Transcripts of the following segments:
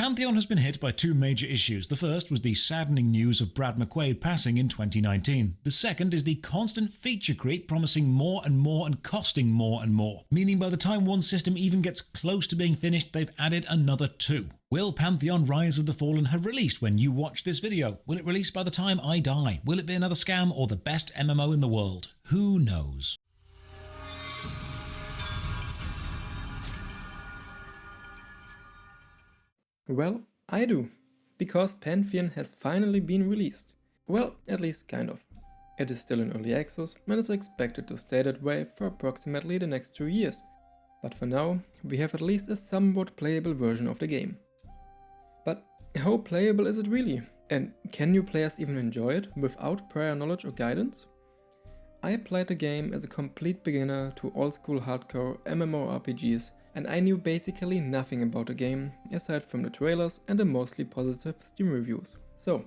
Pantheon has been hit by two major issues. The first was the saddening news of Brad McQuaid passing in 2019. The second is the constant feature creep promising more and more and costing more and more, meaning by the time one system even gets close to being finished, they've added another two. Will Pantheon Rise of the Fallen have released when you watch this video? Will it release by the time I die? Will it be another scam or the best MMO in the world? Who knows? Well, I do, because Pantheon has finally been released. Well, at least kind of. It is still in early access and is expected to stay that way for approximately the next 2 years. But for now, we have at least a somewhat playable version of the game. But how playable is it really? And can new players even enjoy it without prior knowledge or guidance? I played the game as a complete beginner to old-school hardcore MMORPGs, and I knew basically nothing about the game, aside from the trailers and the mostly positive Steam reviews. So,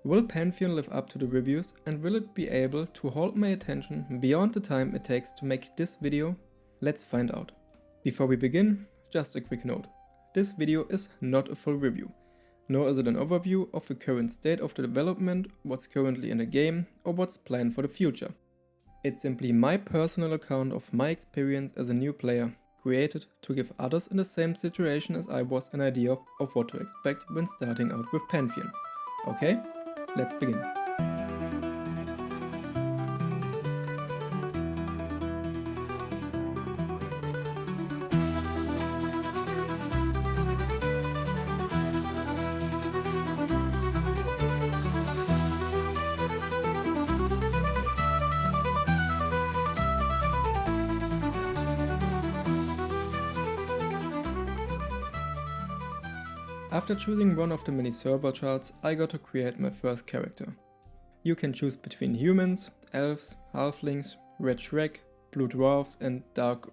will Pantheon live up to the reviews, and will it be able to hold my attention beyond the time it takes to make this video? Let's find out. Before we begin, just a quick note. This video is not a full review, nor is it an overview of the current state of the development, what's currently in the game, or what's planned for the future. It's simply my personal account of my experience as a new player, created to give others in the same situation as I was an idea of what to expect when starting out with Pantheon. Okay, let's begin. After choosing one of the many server charts, I got to create my first character. You can choose between humans, elves, halflings, red shrek, blue dwarves and dark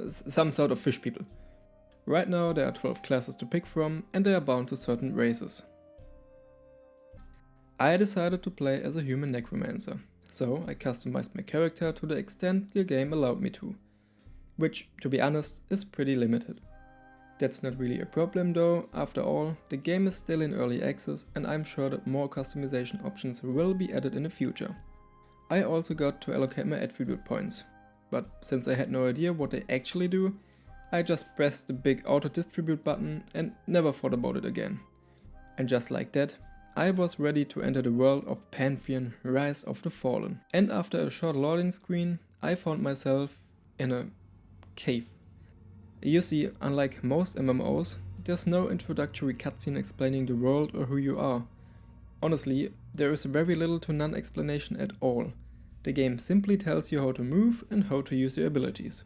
some sort of fish people. Right now there are 12 classes to pick from and they are bound to certain races. I decided to play as a human necromancer, so I customized my character to the extent the game allowed me to. Which, to be honest, is pretty limited. That's not really a problem though, after all, the game is still in early access and I'm sure that more customization options will be added in the future. I also got to allocate my attribute points, but since I had no idea what they actually do, I just pressed the big auto distribute button and never thought about it again. And just like that, I was ready to enter the world of Pantheon Rise of the Fallen. And after a short loading screen, I found myself in a cave. You see, unlike most MMOs, there's no introductory cutscene explaining the world or who you are. Honestly, there is very little to none explanation at all. The game simply tells you how to move and how to use your abilities.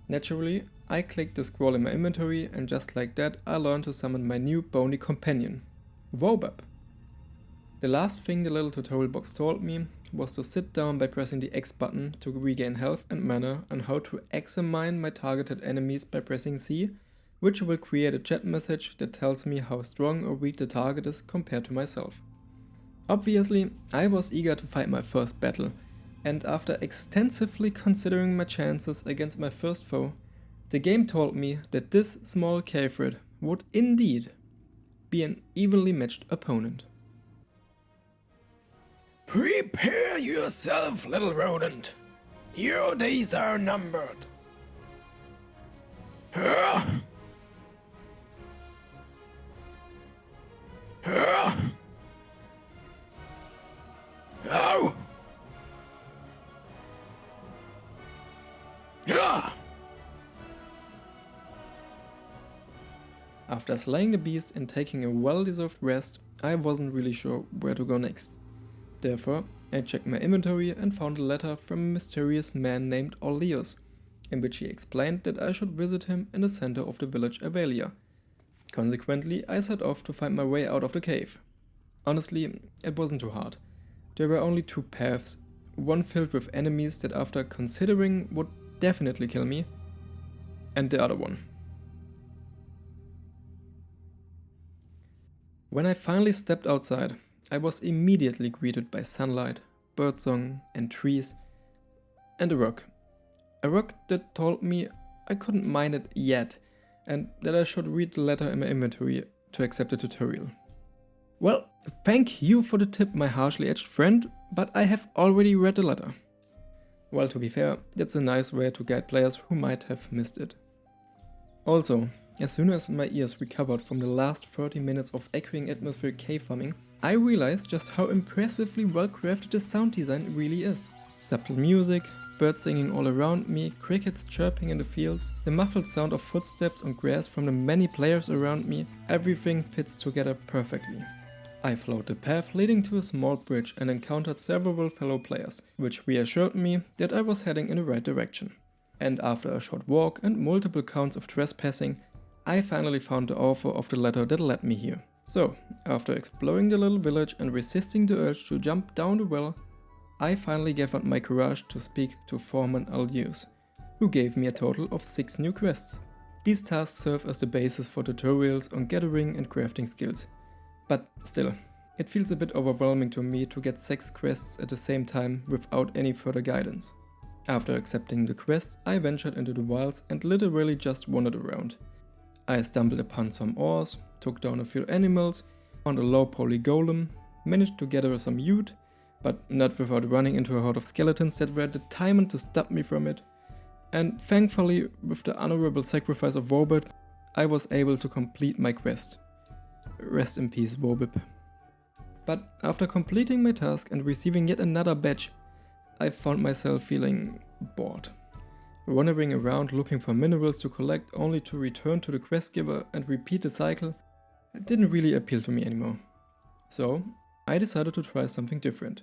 Naturally, I clicked the scroll in my inventory and just like that I learned to summon my new bony companion, Wobab. The last thing the little tutorial box told me was to sit down by pressing the X button to regain health and mana, and how to examine my targeted enemies by pressing C, which will create a chat message that tells me how strong or weak the target is compared to myself. Obviously, I was eager to fight my first battle, and after extensively considering my chances against my first foe, the game told me that this small cave rat would indeed be an evenly matched opponent. Prepare yourself, little rodent. Your days are numbered. Ow! After slaying the beast and taking a well-deserved rest, I wasn't really sure where to go next. Therefore, I checked my inventory and found a letter from a mysterious man named Oleus, in which he explained that I should visit him in the center of the village Avelia. Consequently, I set off to find my way out of the cave. Honestly, it wasn't too hard. There were only two paths, one filled with enemies that after considering would definitely kill me, and the other one. When I finally stepped outside, I was immediately greeted by sunlight, birdsong and trees, and a rock. A rock that told me I couldn't mine it yet, and that I should read the letter in my inventory to accept the tutorial. Well, thank you for the tip, my harshly edged friend, but I have already read the letter. Well, to be fair, that's a nice way to guide players who might have missed it. Also, as soon as my ears recovered from the last 30 minutes of echoing atmospheric cave farming, I realized just how impressively well crafted the sound design really is. Subtle music, birds singing all around me, crickets chirping in the fields, the muffled sound of footsteps on grass from the many players around me, everything fits together perfectly. I followed the path leading to a small bridge and encountered several fellow players, which reassured me that I was heading in the right direction. And after a short walk and multiple counts of trespassing, I finally found the author of the letter that led me here. So, after exploring the little village and resisting the urge to jump down the well, I finally gathered my courage to speak to Foreman Aldeus, who gave me a total of 6 new quests. These tasks serve as the basis for tutorials on gathering and crafting skills. But still, it feels a bit overwhelming to me to get 6 quests at the same time without any further guidance. After accepting the quest, I ventured into the wilds and literally just wandered around. I stumbled upon some ores, took down a few animals, found a low poly golem, managed to gather some loot, but not without running into a horde of skeletons that were determined to stop me from it. And thankfully, with the honorable sacrifice of Wobit, I was able to complete my quest. Rest in peace, Wobip. But after completing my task and receiving yet another badge, I found myself feeling bored. Wandering around looking for minerals to collect only to return to the quest giver and repeat the cycle didn't really appeal to me anymore. So I decided to try something different.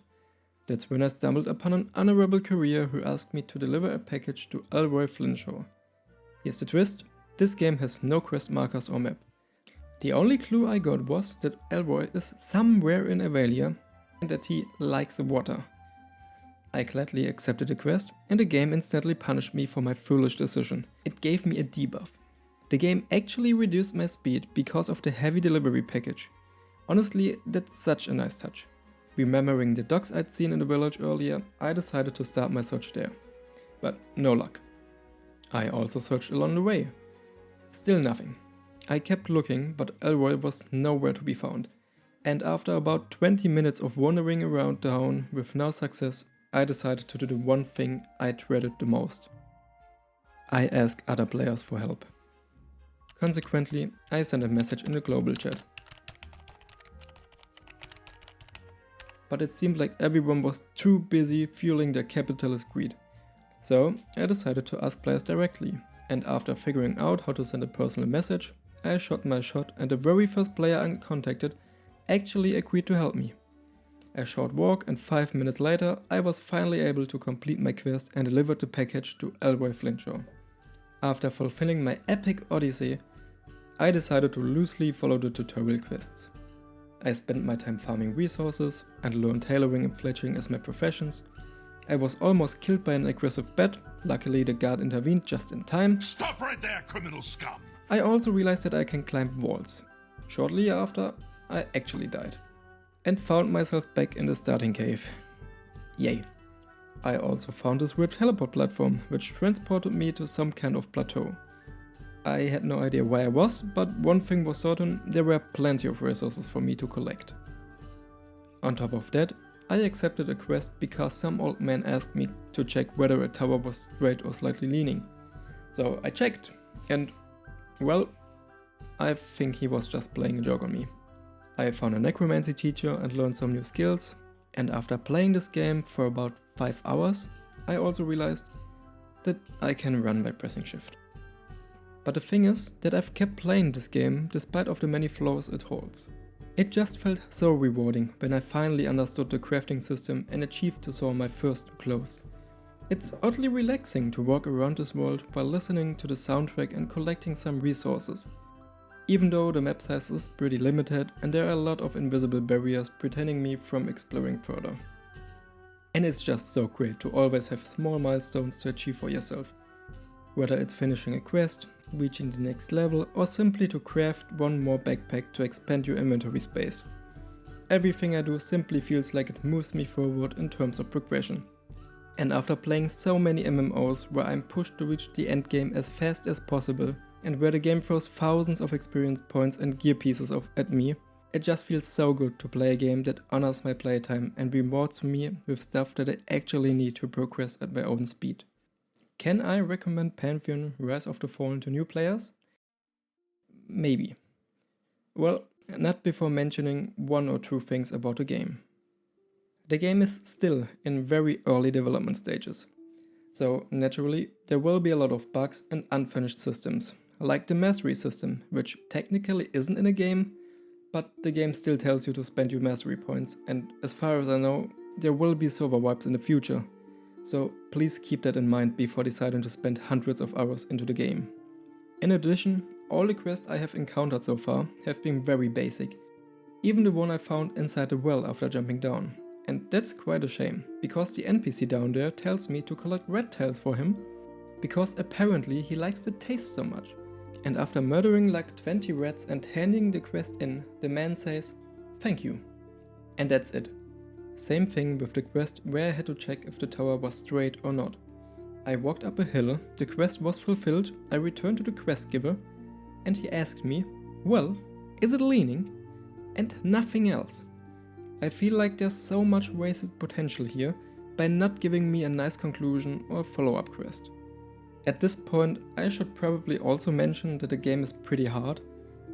That's when I stumbled upon an honorable courier who asked me to deliver a package to Elroy Flinshaw. Here's the twist: this game has no quest markers or map. The only clue I got was that Elroy is somewhere in Avalia and that he likes water. I gladly accepted the quest, and the game instantly punished me for my foolish decision. It gave me a debuff. The game actually reduced my speed because of the heavy delivery package. Honestly, that's such a nice touch. Remembering the dogs I'd seen in the village earlier, I decided to start my search there. But no luck. I also searched along the way. Still nothing. I kept looking, but Elroy was nowhere to be found. And after about 20 minutes of wandering around town with no success, I decided to do the one thing I dreaded the most. I asked other players for help. Consequently, I sent a message in the global chat. But it seemed like everyone was too busy fueling their capitalist greed. So I decided to ask players directly, and after figuring out how to send a personal message, I shot my shot, and the very first player I contacted actually agreed to help me. A short walk, and 5 minutes later I was finally able to complete my quest and delivered the package to Elroy Flinshaw. After fulfilling my epic odyssey, I decided to loosely follow the tutorial quests. I spent my time farming resources and learned tailoring and fletching as my professions. I was almost killed by an aggressive bat, luckily the guard intervened just in time. Stop right there, criminal scum! I also realized that I can climb walls. Shortly after, I actually died. And found myself back in the starting cave. Yay. I also found this weird teleport platform, which transported me to some kind of plateau. I had no idea where I was, but one thing was certain: there were plenty of resources for me to collect. On top of that, I accepted a quest because some old man asked me to check whether a tower was straight or slightly leaning. So I checked, and well, I think he was just playing a joke on me. I found a necromancy teacher and learned some new skills, and after playing this game for about 5 hours, I also realized that I can run by pressing shift. But the thing is that I've kept playing this game despite of the many flaws it holds. It just felt so rewarding when I finally understood the crafting system and achieved to saw my first clothes. It's oddly relaxing to walk around this world while listening to the soundtrack and collecting some resources. Even though the map size is pretty limited and there are a lot of invisible barriers preventing me from exploring further. And it's just so great to always have small milestones to achieve for yourself. Whether it's finishing a quest, reaching the next level, or simply to craft one more backpack to expand your inventory space. Everything I do simply feels like it moves me forward in terms of progression. And after playing so many MMOs where I'm pushed to reach the endgame as fast as possible, and where the game throws thousands of experience points and gear pieces at me, it just feels so good to play a game that honors my playtime and rewards me with stuff that I actually need to progress at my own speed. Can I recommend Pantheon Rise of the Fallen to new players? Maybe. Well, not before mentioning one or two things about the game. The game is still in very early development stages, so naturally there will be a lot of bugs and unfinished systems, like the mastery system, which technically isn't in a game, but the game still tells you to spend your mastery points, and as far as I know, there will be server wipes in the future, so please keep that in mind before deciding to spend hundreds of hours into the game. In addition, all the quests I have encountered so far have been very basic, even the one I found inside the well after jumping down. And that's quite a shame, because the NPC down there tells me to collect rat tails for him, because apparently he likes the taste so much. And after murdering like 20 rats and handing the quest in, the man says, "Thank you." And that's it. Same thing with the quest where I had to check if the tower was straight or not. I walked up a hill, the quest was fulfilled, I returned to the quest giver, and he asked me, "Well, is it leaning?" And nothing else. I feel like there's so much wasted potential here by not giving me a nice conclusion or follow-up quest. At this point, I should probably also mention that the game is pretty hard,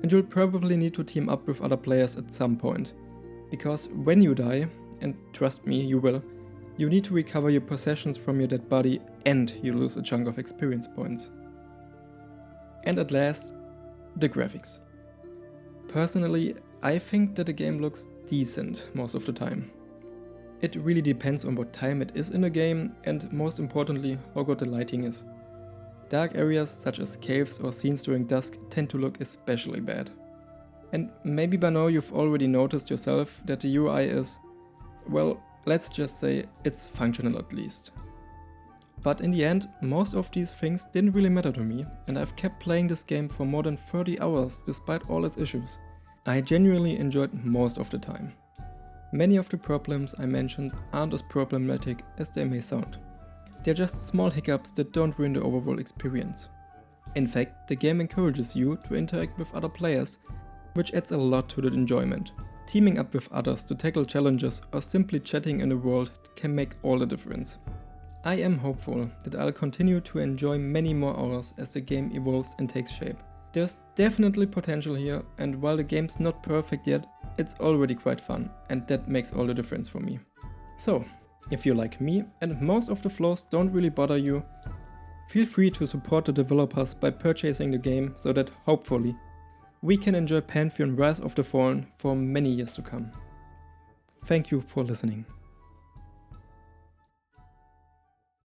and you'll probably need to team up with other players at some point, because when you die, and trust me, you will, you need to recover your possessions from your dead body and you lose a chunk of experience points. And at last, the graphics. Personally, I think that the game looks decent most of the time. It really depends on what time it is in the game and most importantly how good the lighting is. Dark areas such as caves or scenes during dusk tend to look especially bad. And maybe by now you've already noticed yourself that the UI is, well, let's just say it's functional at least. But in the end, most of these things didn't really matter to me, and I've kept playing this game for more than 30 hours despite all its issues. I genuinely enjoyed most of the time. Many of the problems I mentioned aren't as problematic as they may sound. They're just small hiccups that don't ruin the overall experience. In fact, the game encourages you to interact with other players, which adds a lot to the enjoyment. Teaming up with others to tackle challenges or simply chatting in the world can make all the difference. I am hopeful that I'll continue to enjoy many more hours as the game evolves and takes shape. There's definitely potential here, and while the game's not perfect yet, it's already quite fun, and that makes all the difference for me. So, if you're like me and most of the flaws don't really bother you, feel free to support the developers by purchasing the game so that hopefully we can enjoy Pantheon Rise of the Fallen for many years to come. Thank you for listening.